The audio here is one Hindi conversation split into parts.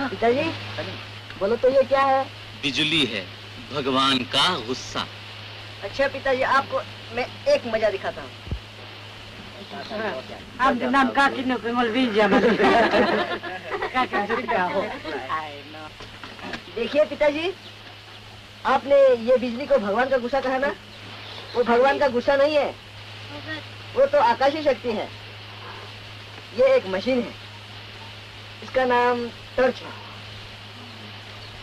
पिताजी बोलो तो ये क्या है? बिजली है, भगवान का गुस्सा। अच्छा पिताजी, आपको मैं एक मजा दिखाता हूँ। नाम काकी न देखिए पिताजी, आपने ये बिजली को भगवान का गुस्सा कहा ना? वो भगवान का गुस्सा नहीं है, वो तो आकाशीय शक्ति है। ये एक मशीन है, इसका नाम टॉर्च है।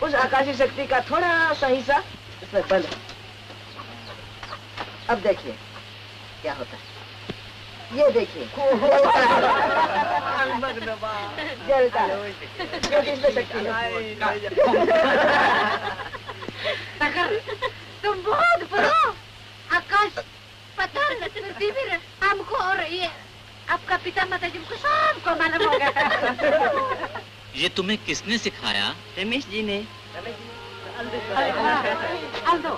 उस आकाशीय शक्ति का थोड़ा सा हिस्सा इसमें बंद है। अब देखिए क्या होता है। ये देखिए जलता है, क्योंकि इसमें शक्ति है। तुम बहुत बुरा। आकाश पत्थर पृथ्वी हमको और ये आपका पिता माता जी को सबको मालूम होगा। ये तुम्हें किसने सिखाया? रमेश जी ने। अल्दो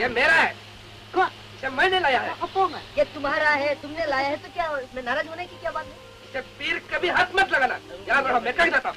ये मेरा है, इसे मैंने लाया है। ये तुम्हारा है, तुमने लाया है, तो क्या इसमें नाराज होने की क्या बात है? इसे पीर कभी हाथ मत लगाना। याद रहो, मैं कह देता हूँ।